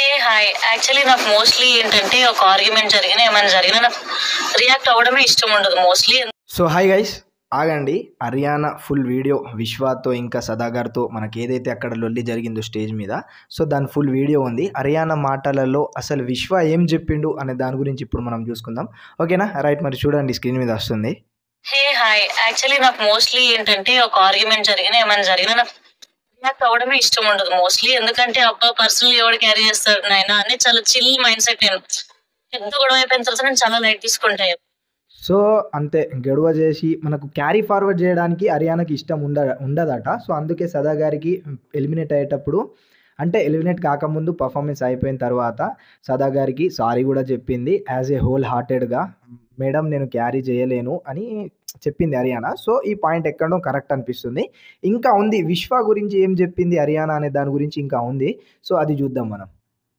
Hey hi actually నాకు mostly ఏంటంటే ఒక ఆర్గ్యుమెంట్ జరిగినా ఏమైనా జరిగినా నాకు రియాక్ట్ అవ్వడమే ఇష్టం ఉండదు మోస్ట్లీ. సో హాయ్ గైస్, ఆగండి. హర్యానా ఫుల్ వీడియో విశ్వాతో ఇంకా సదాగర్తో మనకి ఏదైతే అక్కడ లొల్లి జరిగిందో స్టేజ్ మీద, సో దాని ఫుల్ వీడియో ఉంది. హర్యానా మాటలలో అసలు విశ్వ ఏం చెప్పిండు అనే దాని గురించి ఇప్పుడు మనం చూసుకుందాం. ఓకేనా? రైట్, మరి చూడండి, స్క్రీన్ మీద వస్తుంది. హే హాయ్ యాక్చువల్లీ నాకు మోస్ట్లీ ఏంటంటే ఒక ఆర్గ్యుమెంట్ జరిగినా ఏమైనా జరిగినా నాకు రియాక్ట్ అవ్వడమే ఇష్టం ఉండదు మోస్ట్లీ. ఎందుకంటే అబ్బా పర్సనల్ ఎవరు క్యారీ చేస్తారు నాయన అని చాలా చిల్ మైండ్ సెట్. నేను పెద్ద గొడవ అయిపోయిన తర్వాత నేను చాలా లైట్ తీసుకుంటాను. సో అంతే, గొడవ చేసి మనకు క్యారీ ఫార్వర్డ్ చేయడానికి హర్యానాకి ఇష్టం ఉండదట. సో అందుకే సదా గారికి ఎలిమినేట్ అయ్యేటప్పుడు, అంటే ఎలిమినేట్ కాకముందు పర్ఫార్మెన్స్ అయిపోయిన తర్వాత సదా గారికి సారీ కూడా చెప్పింది. యాజ్ ఏ హోల్ హార్టెడ్గా, మేడం నేను క్యారీ చేయలేను అని చెప్పింది హర్యానా. సో ఈ పాయింట్ ఎక్కడో కరెక్ట్ అనిపిస్తుంది. ఇంకా ఉంది విశ్వ గురించి ఏం చెప్పింది హర్యానా అనే దాని గురించి ఇంకా ఉంది. సో అది చూద్దాం మనం.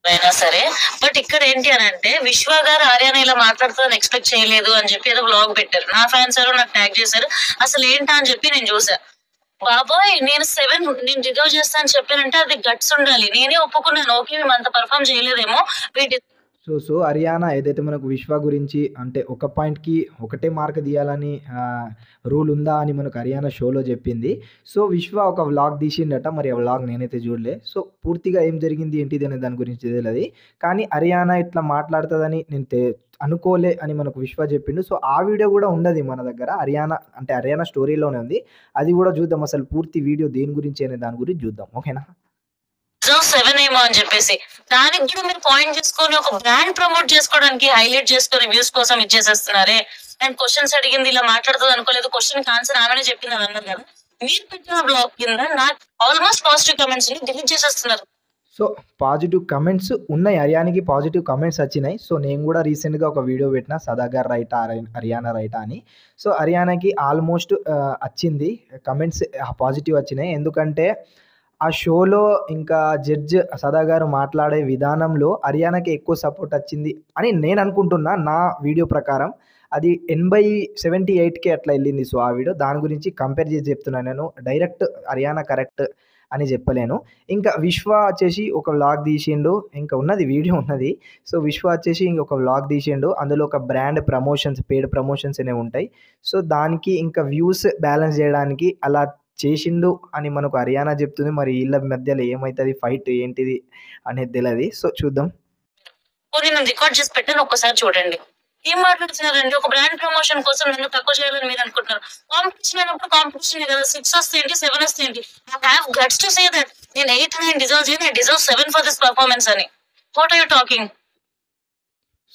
అయినా సరే బట్ ఇక్కడ ఏంటి అని అంటే విశ్వ గారు ఆర్యానా ఇలా మాట్లాడుతుందని ఎక్స్పెక్ట్ చేయలేదు అని చెప్పి ఏదో బ్లాగ్ పెట్టారు. నా ఫ్యాన్స్ ఎవరో నాకు ట్యాగ్ చేశారు. అసలు ఏంటా అని చెప్పి నేను చూసా. బాబాయ్ నేను 7 నేను డిజర్వ్ చేస్తా అని చెప్పానంటే అది గట్స్ ఉండాలి. నేనే ఒప్పుకున్నాను, ఓకే మేము అంత పర్ఫామ్ చేయలేదేమో వీటి. సో హర్యానా ఏదైతే మనకు విశ్వ గురించి, అంటే ఒక పాయింట్కి ఒకటే మార్క్ తీయాలని రూల్ ఉందా అని మనకు హర్యానా షోలో చెప్పింది. సో విశ్వ ఒక వ్లాగ్ తీసిండట, మరి ఆ వ్లాగ్ నేనైతే చూడలే. సో పూర్తిగా ఏం జరిగింది ఏంటిది అనే దాని గురించి తెలియదు. కానీ హర్యానా ఇట్లా మాట్లాడుతుందని నేను అనుకోలే అని మనకు విశ్వ చెప్పిండు. సో ఆ వీడియో కూడా ఉండదు మన దగ్గర. హర్యానా స్టోరీలోనే ఉంది. అది కూడా చూద్దాం, అసలు పూర్తి వీడియో దేని గురించి అనే దాని గురించి చూద్దాం. ఓకేనా? 7 ఏమో అని చెప్పేసి దానికి కూడా మీరు పాయింట్ చేసుకొని ఒక బ్రాండ్ ప్రమోట్ చేసుకోవడానికి హైలైట్ చేసుకొని వ్యూస్ కోసం ఇచ్చేసేస్తున్నారే. అండ్ క్వశ్చన్స్ అడిగింది ఇలా మాట్లాడుతుంది అనుకోలేదు. క్వశ్చన్ ఆన్సర్ ఆమెనే చెప్పింది అని అన్నారు కదా. మీరు పెట్టిన బ్లాగ్ కింద నాకు ఆల్మోస్ట్ పాజిటివ్ కమెంట్స్ ని డిలీట్ చేసేస్తున్నారు. సో పాజిటివ్ కమెంట్స్ ఉన్నాయి, హర్యానాకి పాజిటివ్ కమెంట్స్ వచ్చినాయి. సో నేను కూడా రీసెంట్గా ఒక వీడియో పెట్టిన సదాగర్ రైటా హర్యానా రైటా అని. సో హర్యానాకి ఆల్మోస్ట్ వచ్చింది కమెంట్స్, పాజిటివ్ వచ్చినాయి. ఎందుకంటే ఆ షోలో ఇంకా జడ్జ్ సదా గారు మాట్లాడే విధానంలో హర్యానాకి ఎక్కువ సపోర్ట్ వచ్చింది అని నేను అనుకుంటున్నా. నా వీడియో ప్రకారం అది 78కే అట్లా వెళ్ళింది. సో ఆ వీడియో దాని గురించి కంపేర్ చేసి చెప్తున్నాను. నేను డైరెక్ట్ హర్యానా కరెక్ట్ అని చెప్పలేను. ఇంకా విశ్వ వచ్చేసి ఒక వ్లాగ్ తీసిండు, ఇంకా ఉన్నది వీడియో ఉన్నది. సో విశ్వ వచ్చేసి ఇంకొక వ్లాగ్ తీసిండు. అందులో ఒక బ్రాండ్ ప్రమోషన్స్, పెయిడ్ ప్రమోషన్స్ అనేవి ఉంటాయి. సో దానికి ఇంకా వ్యూస్ బ్యాలెన్స్ చేయడానికి అలా చేసిండు అని మనకు హర్యానా చెప్తుంది. మరి వీళ్ళ మధ్యలో ఏమవుతుంది, ఫైట్ ఏంటిది అనేది తెలియదు. సో చూద్దాం. నేను రికార్డ్ చేసి పెట్టాను, ఒక్కసారి చూడండి. ఏం మాట్లాడుతున్నారండి? ఒక బ్రాండ్ ప్రమోషన్ కోసం నన్ను తక్కువ చేయాలని మీరు అనుకుంటున్నారు. కాంపిటీషన్ అయినప్పుడు కాంపిటీషన్ కదా. 6 వస్తే ఏంటి, 7 వస్తే ఏంటి. I have guts to say that నేను 8, 9 డిజర్వ్ చేయను, I deserve 7 for this performance అని. What are you talking?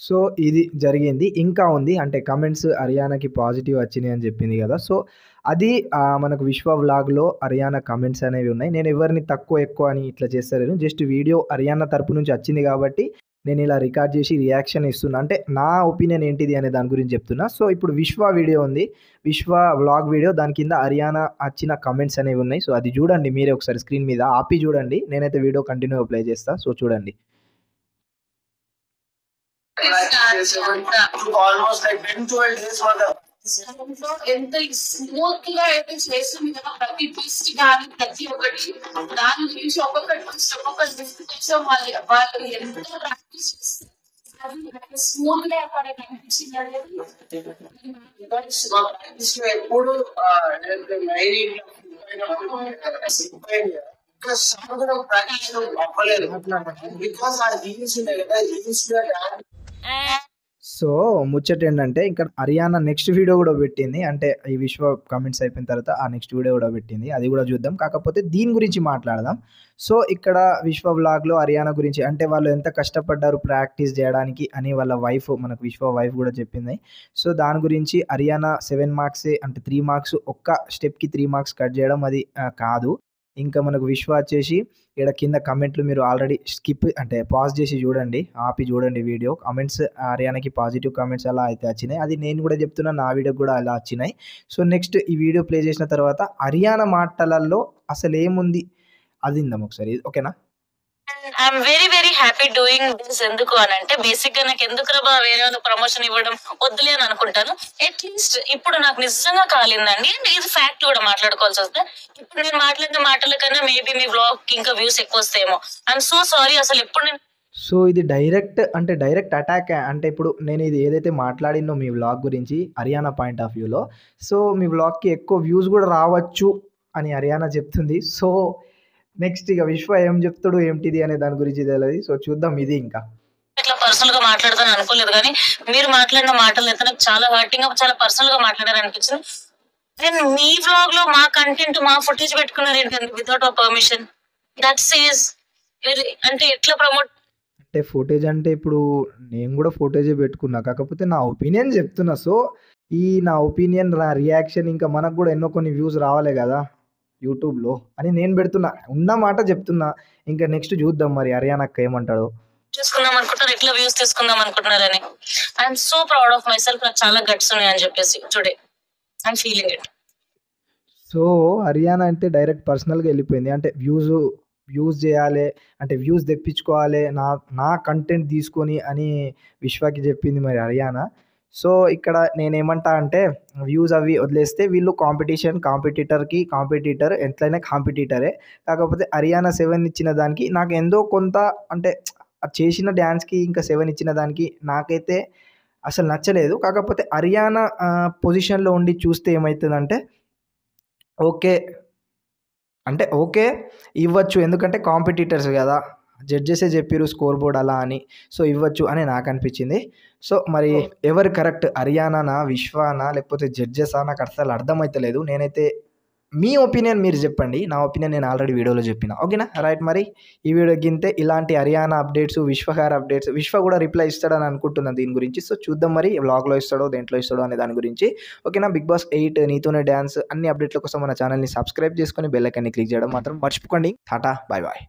So ఇది జరిగింది. ఇంకా ఉంది, అంటే కమెంట్స్ హర్యానాకి పాజిటివ్ వచ్చినాయి అని చెప్పింది కదా. సో అది మనకు విశ్వ వ్లాగ్లో హర్యానా కమెంట్స్ అనేవి ఉన్నాయి. నేను ఎవరిని తక్కువ ఎక్కువ అని ఇట్లా చేస్తలేను. జస్ట్ వీడియో హర్యానా తరపు నుంచి వచ్చింది కాబట్టి నేను ఇలా రికార్డ్ చేసి రియాక్షన్ ఇస్తున్నా. అంటే నా ఒపీనియన్ ఏంటిది అనే దాని గురించి చెప్తున్నా. సో ఇప్పుడు విశ్వ వీడియో ఉంది, విశ్వ వ్లాగ్ వీడియో, దాని కింద హర్యానా వచ్చిన కమెంట్స్ అనేవి ఉన్నాయి. సో అది చూడండి, మీరే ఒకసారి స్క్రీన్ మీద ఆపి చూడండి. నేనైతే వీడియో కంటిన్యూగా ప్లే చేస్తా. సో చూడండి. Almost like 10-12 days for the ఎంత స్మూత్ గా అయితే చేస్తుంది కదా. ప్రతి ట్విస్ట్ కానీ ప్రతి ఒక్కటి దాని గురించి ఒక్కొక్క ట్విస్ట్ ఒక్కొక్క డిస్కషన్ వాళ్ళు ఎంత ప్రాక్టీస్ చేస్తారు స్మూత్ గా అక్కడ కనిపించింది అనేది ఎప్పుడు ప్రాక్టీస్ అవ్వలేదు. బికాస్ ఆ రీల్స్ ఉన్నాయి కదా, రీల్స్ సో ముచ్చట ఏంటంటే ఇంకా హర్యానా నెక్స్ట్ వీడియో కూడా పెట్టింది. అంటే ఈ విశ్వ కమెంట్స్ అయిపోయిన తర్వాత ఆ నెక్స్ట్ వీడియో కూడా పెట్టింది. అది కూడా చూద్దాం. కాకపోతే దీని గురించి మాట్లాడదాం. సో ఇక్కడ విశ్వ వ్లాగ్లో హర్యానా గురించి, అంటే వాళ్ళు ఎంత కష్టపడ్డారు ప్రాక్టీస్ చేయడానికి అని వాళ్ళ వైఫ్, మనకు విశ్వ వైఫ్ కూడా చెప్పింది. సో దాని గురించి హర్యానా 7 మార్క్సే, అంటే 3 మార్క్స్ ఒక్క స్టెప్కి 3 మార్క్స్ కట్ చేయడం అది కాదు. ఇంకా మనకు విశ్వ వచ్చేసి ఇక్కడ కింద కమెంట్లు మీరు ఆల్రెడీ స్కిప్, అంటే పాజ్ చేసి చూడండి, ఆపి చూడండి వీడియో. కమెంట్స్ హర్యానాకి పాజిటివ్ కమెంట్స్ అలా అయితే వచ్చినాయి. అది నేను కూడా చెప్తున్నా, నా వీడియో కూడా అలా వచ్చినాయి. సో నెక్స్ట్ ఈ వీడియో ప్లే చేసిన తర్వాత హర్యానా మాటలలో అసలు ఏముంది అది ఇందాం ఒకసారి. ఓకేనా? I'm very very happy doing this. ఎందుకు అని అంటే బేసిక్ గా నాకు ఎందుకు రబా వేరే వాళ్ళకి ప్రమోషన్ ఇవ్వడం వద్దులే అని అనుకుంటాను. అట్లీస్ట్ ఇప్పుడు నాకు నిజంగా కాలిందండి. అండ్ ఇది ఫ్యాక్ట్ కూడా మాట్లాడుకోవాల్సి వస్తే, ఇప్పుడు నేను మాట్లాడిన మాటల కన్నా మేబీ మీ వ్లాగ్ ఇంకా వ్యూస్ ఎక్కువ వస్తాయేమో. I'm so sorry. అసలు ఎప్పుడు నేను సో ఇది డైరెక్ట్ అటాక్. అంటే ఇప్పుడు నేను ఇది ఏదైతే మాట్లాడినో మీ వ్లాగ్ గురించి హర్యానా పాయింట్ ఆఫ్ వ్యూలో, సో మీ వ్లాగ్కి ఎక్కువ వ్యూస్ కూడా రావచ్చు అని హర్యానా చెప్తుంది. సో నెక్స్ట్ ఇక విశ్వ ఏం చెప్తాడు ఏంటిది అనే దాని గురించి తెలియదు. సో చూద్దాం ఇది ఇంకా. ఇట్లా పర్సనల్ గా మాట్లాడతాను అనుకోలేదు, కానీ మీరు మాట్లాడిన మాటలు అయితే నాకు చాలా హర్టింగ్ గా, చాలా పర్సనల్ గా మాట్లాడారు అనిపించింది. అండ్ మీ వ్లాగ్ లో మా కంటెంట్, మా ఫుటేజ్ పెట్టుకున్నారు ఏంటంటే వితౌట్ పర్మిషన్. దట్ సేస్ అంటే ఎట్లా ప్రమోట్ అంటే ఫుటేజ్ అంటే ఇప్పుడు నేను కూడా ఫుటేజే పెట్టుకున్నా, కాకపోతే నా ఒపీనియన్ చెప్తున్నా. సో ఈ నా ఒపీనియన్, నా రియాక్షన్ ఇంకా మనకు కూడా ఎన్నో కొన్ని వ్యూస్ రావాలి కదా యూట్యూబ్లో అని నేను పెడుతున్నా, ఉన్న మాట చెప్తున్నా. ఇంకా నెక్స్ట్ చూద్దాం మరి హర్యానాకి ఏమంటాడో. చేసుకుందాం అనుకుంటున్నారు, ఎట్లా వ్యూస్ తీసుకుందాం అనుకుంటున్నారని. I'm so proud of myself. నాకు చాలా గట్స్ ఉన్నాయి అని చెప్పేసి today I'm feeling it. So Haryana అంటే డైరెక్ట్ పర్సనల్గా వెళ్ళిపోయింది. అంటే వ్యూస్ చేయాలి, అంటే వ్యూస్ తెప్పించుకోవాలి, నా కంటెంట్ తీసుకొని అని విశ్వకి చెప్పింది మరి హర్యానా. సో ఇక్కడ నేనేమంటా అంటే వ్యూస్ అవి వదిలేస్తే వీళ్ళు కాంపిటీటర్ ఎట్లయినా కాంపిటీటరే. కాకపోతే హర్యానా 7 ఇచ్చిన దానికి నాకు ఎంతో కొంత, అంటే చేసిన డ్యాన్స్కి ఇంకా 7 ఇచ్చిన దానికి నాకైతే అసలు నచ్చలేదు. కాకపోతే హర్యానా పొజిషన్లో ఉండి చూస్తే ఏమవుతుందంటే ఓకే ఇవ్వచ్చు, ఎందుకంటే కాంపిటీటర్స్ కదా, జడ్జెసే చెప్పారు స్కోర్ బోర్డ్ అలా అని, సో ఇవ్వచ్చు అని నాకు అనిపించింది. సో మరి ఎవరు కరెక్ట్, హర్యానానా, విశ్వానా, లేకపోతే జడ్జెసా, నాకు అసలు అర్థమవుతలేదు. నేనైతే మీ ఒపీనియన్ మీరు చెప్పండి, నా ఒపీనియన్ నేను ఆల్రెడీ వీడియోలో చెప్పిన. ఓకేనా, రైట్. మరి ఈ వీడియో గింతే. ఇలాంటి హర్యానా అప్డేట్స్, విశ్వ గారి అప్డేట్స్, విశ్వ కూడా రిప్లై ఇస్తాడని అనుకుంటున్నాను దీని గురించి. సో చూద్దాం మరి వ్లాగ్లో ఇస్తాడో దేంట్లో ఇస్తాడో అనే దాని గురించి. ఓకేనా, బిగ్ బాస్ 8 నీతోనే డ్యాన్స్ అన్ని అప్డేట్ల కోసం మన ఛానల్ని సబ్స్క్రైబ్ చేసుకొని బెల్ ఐకాన్ని క్లిక్ చేయడం మాత్రం మర్చిపోకండి. Tata, bye bye.